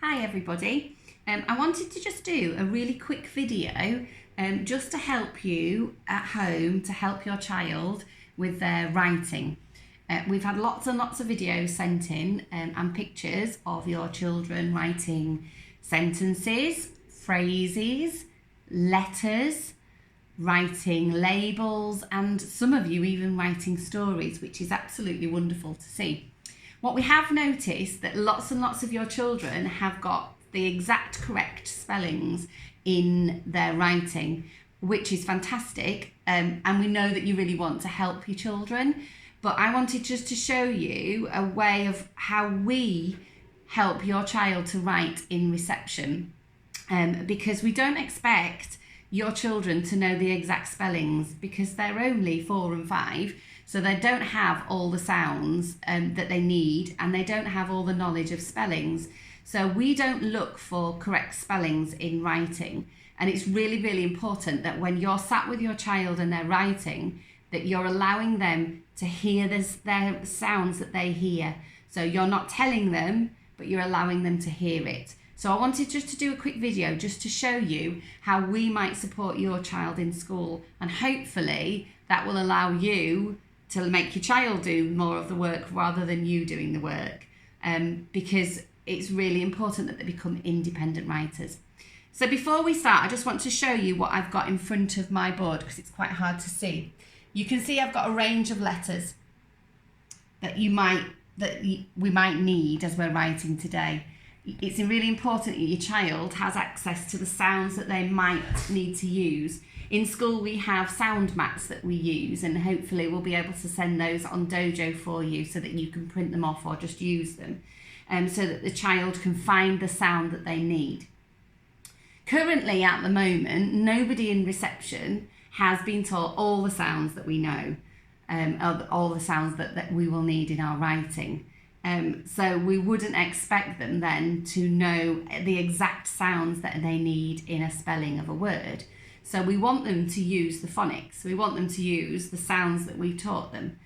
Hi everybody. I wanted to just do a really quick video just to help you at home, to help your child with their writing. We've had lots and lots of videos sent in and pictures of your children writing sentences, phrases, letters, writing labels, and some of you even writing stories, which is absolutely wonderful to see. What we have noticed that lots and lots of your children have got the exact correct spellings in their writing, which is fantastic, and we know that you really want to help your children. But I wanted just to show you a way of how we help your child to write in reception, because we don't expect your children to know the exact spellings because they're only 4 and 5. So they don't have all the sounds that they need, and they don't have all the knowledge of spellings. So we don't look for correct spellings in writing. And it's really, really important that when you're sat with your child and they're writing, that you're allowing them to hear their sounds that they hear. So you're not telling them, but you're allowing them to hear it. So I wanted just to do a quick video just to show you how we might support your child in school. And hopefully that will allow you to make your child do more of the work rather than you doing the work, because it's really important that they become independent writers. So before we start, I just want to show you what I've got in front of my board because it's quite hard to see. You can see I've got a range of letters that we might need as we're writing today. It's really important that your child has access to the sounds that they might need to use. In school we have sound mats that we use, and hopefully we'll be able to send those on Dojo for you so that you can print them off or just use them, so that the child can find the sound that they need. Currently at the moment, nobody in reception has been taught all the sounds that we know, all the sounds that we will need in our writing. So we wouldn't expect them then to know the exact sounds that they need in a spelling of a word. So we want them to use the phonics. We want them to use the sounds that we taught them.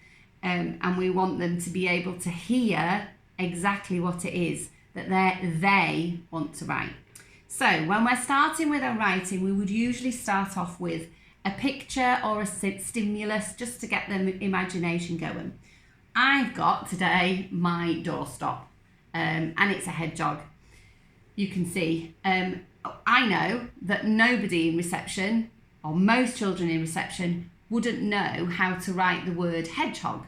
And we want them to be able to hear exactly what it is that they want to write. So when we're starting with our writing, we would usually start off with a picture or a stimulus just to get their imagination going. I've got today my doorstop, and it's a hedgehog. You can see. I know that nobody in reception, or most children in reception, wouldn't know how to write the word hedgehog.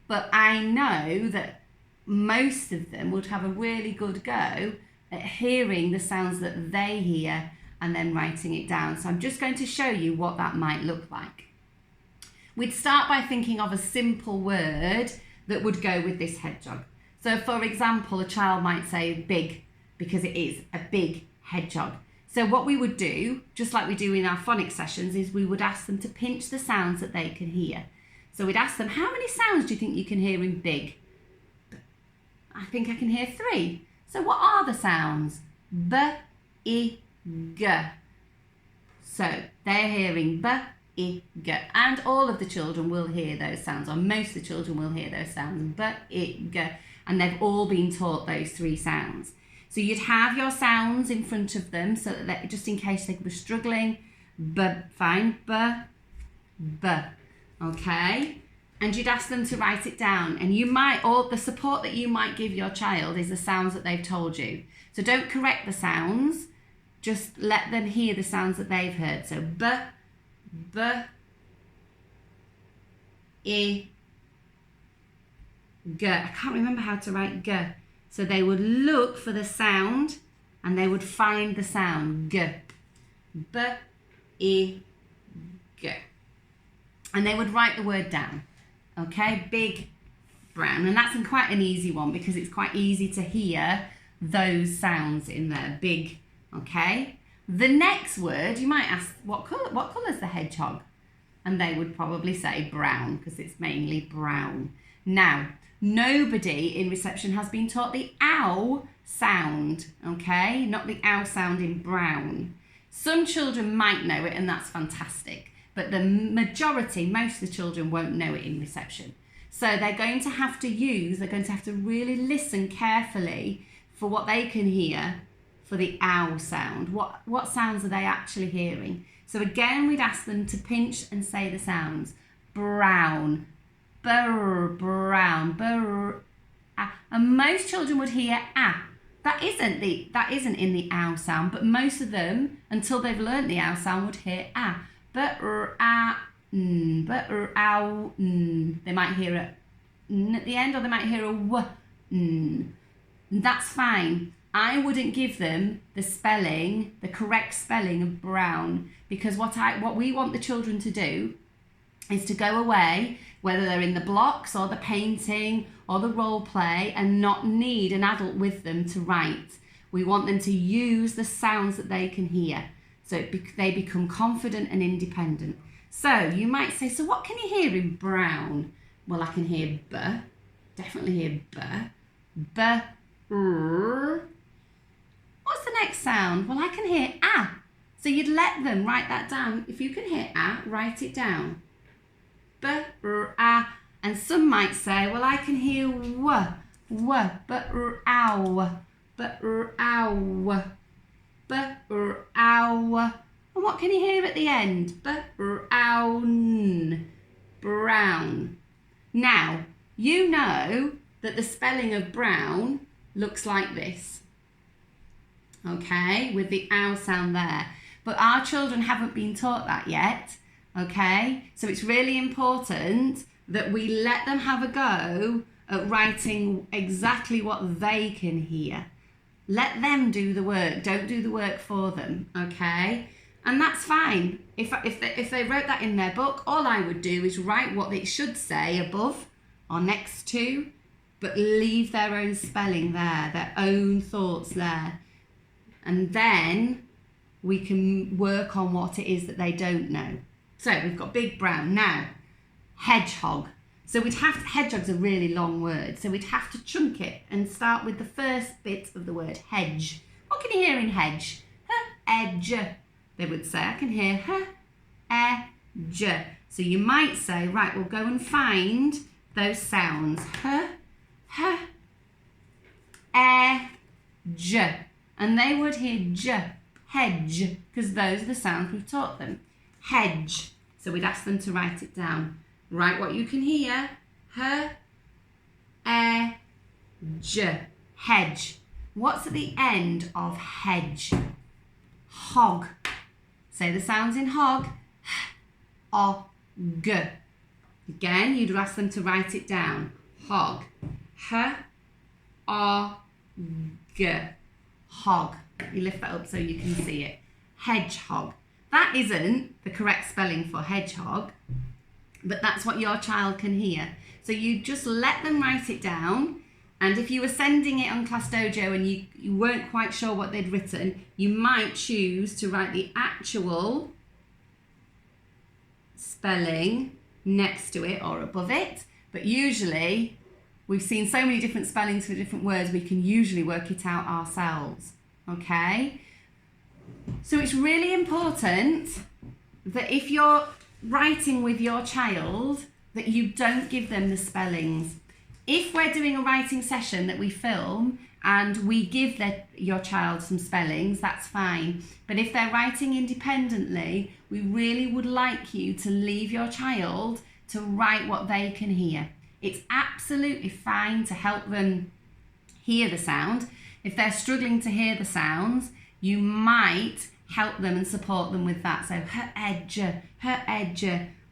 But I know that most of them would have a really good go at hearing the sounds that they hear and then writing it down. So I'm just going to show you what that might look like. We'd start by thinking of a simple word that would go with this hedgehog. So for example, a child might say big, because it is a big hedgehog. So what we would do, just like we do in our phonics sessions, is we would ask them to pinch the sounds that they can hear. So we'd ask them, how many sounds do you think you can hear in big? I think I can hear 3. So what are the sounds? B, I, G. So they're hearing B, I, G. And all of the children will hear those sounds, or most of the children will hear those sounds, B, I, G. And they've all been taught those 3 sounds. So you'd have your sounds in front of them so that just in case they were struggling, B, fine, B, B, okay? And you'd ask them to write it down. And you might, or the support that you might give your child is the sounds that they've told you. So don't correct the sounds, just let them hear the sounds that they've heard. So B, B, I, G. I can't remember how to write G. So they would look for the sound and they would find the sound, G, B, I, G. And they would write the word down, okay? Big, brown. And that's quite an easy one because it's quite easy to hear those sounds in there, big, okay? The next word, you might ask, what colour is the hedgehog? And they would probably say brown because it's mainly brown. Now, nobody in reception has been taught the ow sound, okay? Not the ow sound in brown. Some children might know it, and that's fantastic. But the majority, most of the children won't know it in reception. So they're going to have to really listen carefully for what they can hear for the ow sound. What sounds are they actually hearing? So again, we'd ask them to pinch and say the sounds. Brown, brr, brown, brr, ah. And most children would hear ah. That isn't in the ow sound, but most of them, until they've learnt the ow sound, would hear ah. Brr, ah, brr, ow, They might hear a n at the end, or they might hear a w, n. That's fine. I wouldn't give them the correct spelling of brown, because what we want the children to do is to go away, whether they're in the blocks or the painting or the role play, and not need an adult with them to write. We want them to use the sounds that they can hear, so they become confident and independent. So you might say, so what can you hear in brown? Well, I can hear b, definitely hear b, r. What's the next sound? Well, I can hear ah. So you'd let them write that down. If you can hear ah, write it down. B, r, ah. And some might say, well, I can hear w, b, r, ow, b, r, ow, b, r, ow. And what can you hear at the end? B, r, ow, n, brown. Now, you know that the spelling of brown looks like this, okay, with the ow sound there. But our children haven't been taught that yet, okay? So it's really important that we let them have a go at writing exactly what they can hear. Let them do the work, don't do the work for them, okay? And that's fine. If they wrote that in their book, all I would do is write what it should say above or next to, but leave their own spelling there, their own thoughts there. And then we can work on what it is that they don't know. So we've got big brown. Now, hedgehog. So hedgehog's a really long word, so we'd have to chunk it and start with the first bit of the word, hedge. What can you hear in hedge? Edge, they would say. I can hear edge. So you might say, right, we'll go and find those sounds. Edge. And they would hear j, hedge, because those are the sounds we've taught them. Hedge. So we'd ask them to write it down. Write what you can hear. J. Hedge. What's at the end of hedge? Hog. Say the sounds in hog. O, g. Again, you'd ask them to write it down. Hog. O, g. Hog. You lift that up so you can see it. Hedgehog. That isn't the correct spelling for hedgehog, but that's what your child can hear. So you just let them write it down, and if you were sending it on Class Dojo and you weren't quite sure what they'd written, you might choose to write the actual spelling next to it or above it, but usually we've seen so many different spellings for different words, we can usually work it out ourselves, okay? So it's really important that if you're writing with your child, that you don't give them the spellings. If we're doing a writing session that we film and we give your child some spellings, that's fine. But if they're writing independently, we really would like you to leave your child to write what they can hear. It's absolutely fine to help them hear the sound. If they're struggling to hear the sounds, you might help them and support them with that. So her edge,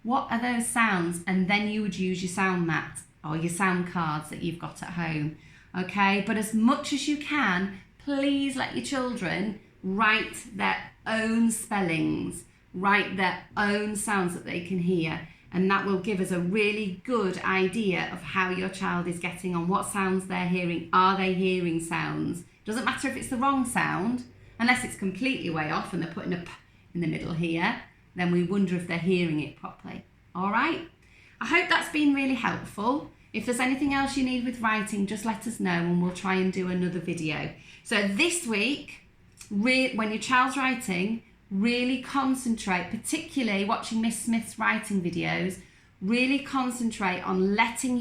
what are those sounds? And then you would use your sound mat or your sound cards that you've got at home. Okay, but as much as you can, please let your children write their own spellings, write their own sounds that they can hear. And that will give us a really good idea of how your child is getting on, what sounds they're hearing. Are they hearing sounds? Doesn't matter if it's the wrong sound, unless it's completely way off and they're putting a p in the middle here, then we wonder if they're hearing it properly. All right? I hope that's been really helpful. If there's anything else you need with writing, just let us know and we'll try and do another video. So this week, when your child's writing, really concentrate, particularly watching Miss Smith's writing videos, really concentrate on letting